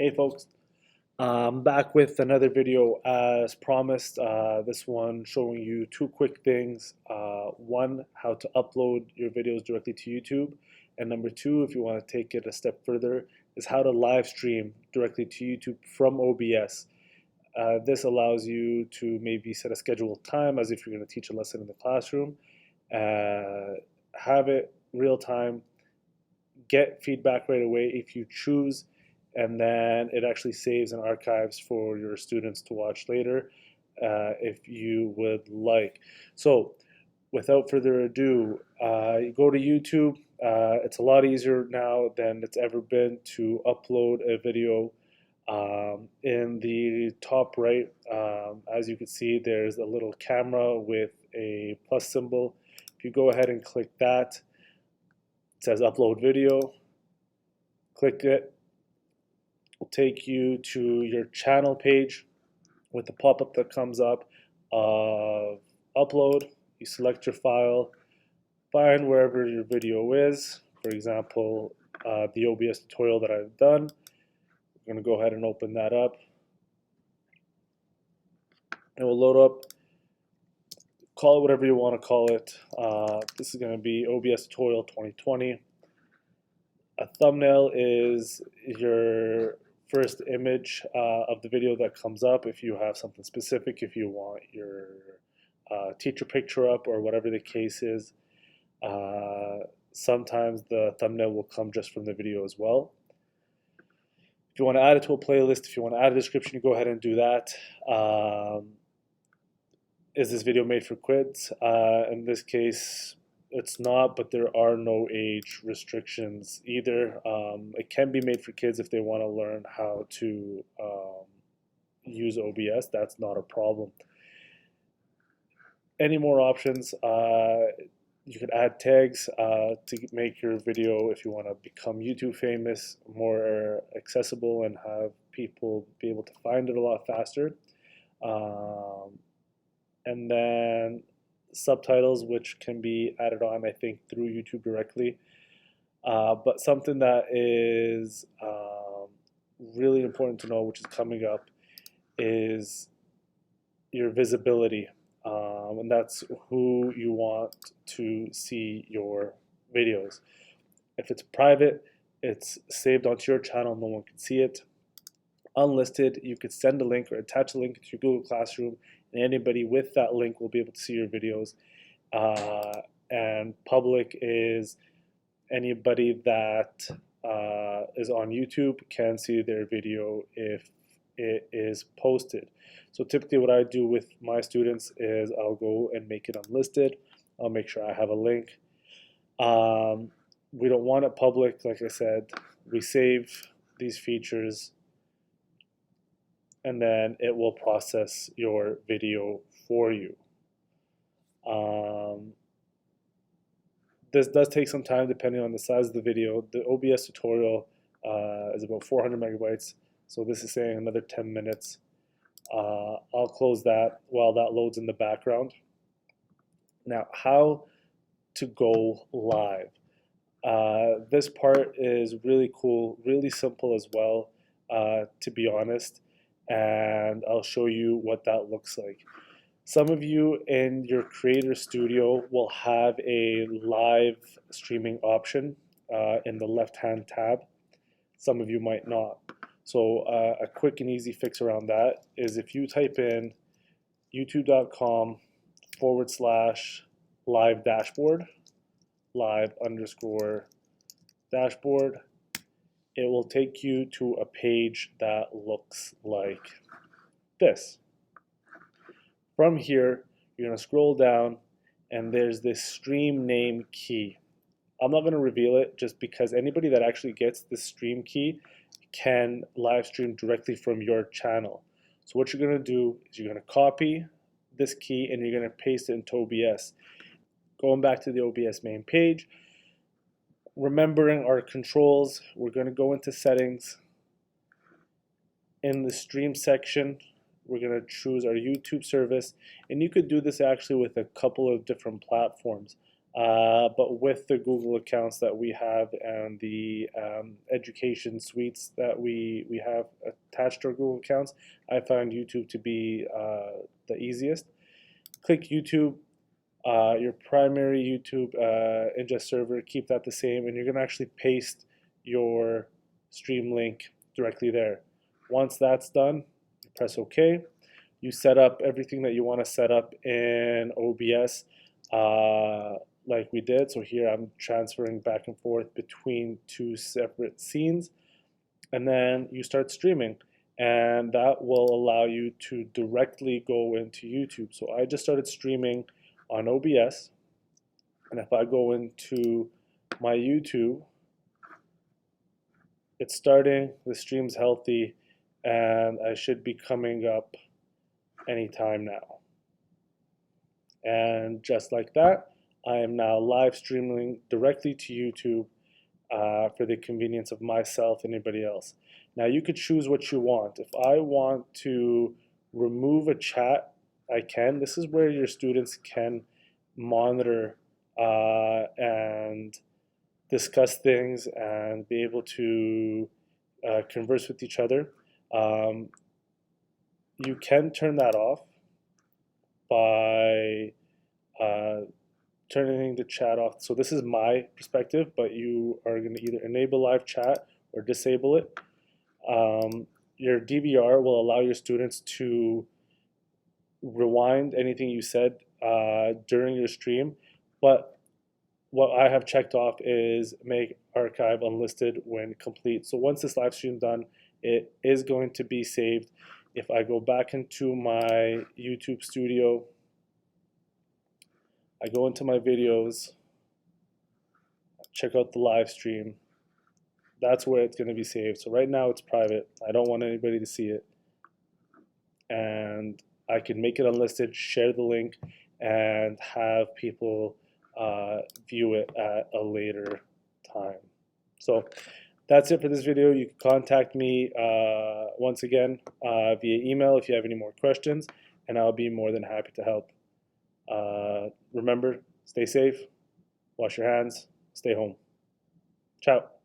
Hey folks, I'm back with another video as promised. This one showing you two quick things. One, how to upload your videos directly to YouTube. And number two, if you want to take it a step further, is how to live stream directly to YouTube from OBS. This allows you to maybe set a scheduled time as if you're going to teach a lesson in the classroom, have it real time, get feedback right away if you choose, and then it actually saves and archives for your students to watch later if you would like. So without further ado, you go to YouTube. It's a lot easier now than it's ever been to upload a video. In the top right, as you can see, there's a little camera with a plus symbol. If you go ahead and click that, it says upload video. Click it. Will take you to your channel page with the pop-up that comes up of upload. You select your file, find wherever your video is. For example, the OBS tutorial that I've done. I'm going to go ahead and open that up. It will load up. Call it whatever you want to call it. This is going to be OBS tutorial 2020. A thumbnail is your first image of the video that comes up. If you have something specific, if you want your teacher picture up or whatever the case is, sometimes the thumbnail will come just from the video as well. If you want to add it to a playlist, if you want to add a description, you go ahead and do that. Is this video made for kids? In this case, it's not, but there are no age restrictions either. It can be made for kids if they want to learn how to use OBS. That's not a problem. Any more options? You can add tags to make your video, if you want to become YouTube famous, more accessible and have people be able to find it a lot faster. And then subtitles, which can be added on, I think, through YouTube directly. But something that is really important to know, which is coming up, is your visibility. And that's who you want to see your videos. If it's private, it's saved onto your channel, no one can see it. Unlisted, you could send a link or attach a link to your Google Classroom, and anybody with that link will be able to see your videos. And public is anybody that is on YouTube can see their video if it is posted. So typically what I do with my students is I'll go and make it unlisted. I'll make sure I have a link. We don't want it public, like I said. We save these features and then it will process your video for you. This does take some time depending on the size of the video. The OBS tutorial is about 400 megabytes, so this is saying another 10 minutes. I'll close that while that loads in the background. Now, how to go live. This part is really cool, really simple as well, to be honest, and I'll show you what that looks like. Some of you in your Creator Studio will have a live streaming option in the left-hand tab. Some of you might not. So a quick and easy fix around that is if you type in youtube.com/live dashboard, live_dashboard, it will take you to a page that looks like this. From here, you're going to scroll down and there's this stream name key. I'm not going to reveal it just because anybody that actually gets this stream key can live stream directly from your channel. So what you're going to do is you're going to copy this key and you're going to paste it into OBS. Going back to the OBS main page, remembering our controls, we're going to go into settings. In the stream section, we're going to choose our YouTube service, and you could do this actually with a couple of different platforms. But with the Google accounts that we have and the education suites that we have attached to our Google accounts, I find YouTube to be the easiest. Click YouTube, your primary YouTube ingest server, keep that the same, and you're going to actually paste your stream link directly there. Once that's done, you press OK. You set up everything that you want to set up in OBS like we did. So here I'm transferring back and forth between two separate scenes. And then you start streaming. And that will allow you to directly go into YouTube. So I just started streaming on OBS. And if I go into my YouTube, it's starting, the stream's healthy, and I should be coming up anytime now. And just like that, I am now live streaming directly to YouTube for the convenience of myself and anybody else. Now you could choose what you want. If I want to remove a chat, I can. This is where your students can monitor and discuss things and be able to converse with each other. You can turn that off by turning the chat off. So this is my perspective, but you are going to either enable live chat or disable it. Your DVR will allow your students to rewind anything you said during your stream, but what I have checked off is make archive unlisted when complete. So once this live stream is done, it is going to be saved. If I go back into my YouTube studio, I go into my videos, check out the live stream, that's where it's going to be saved. So right now it's private. I don't want anybody to see it. And I can make it unlisted, share the link, and have people view it at a later time. So that's it for this video. You can contact me once again via email if you have any more questions, and I'll be more than happy to help. Remember, stay safe, wash your hands, stay home. Ciao.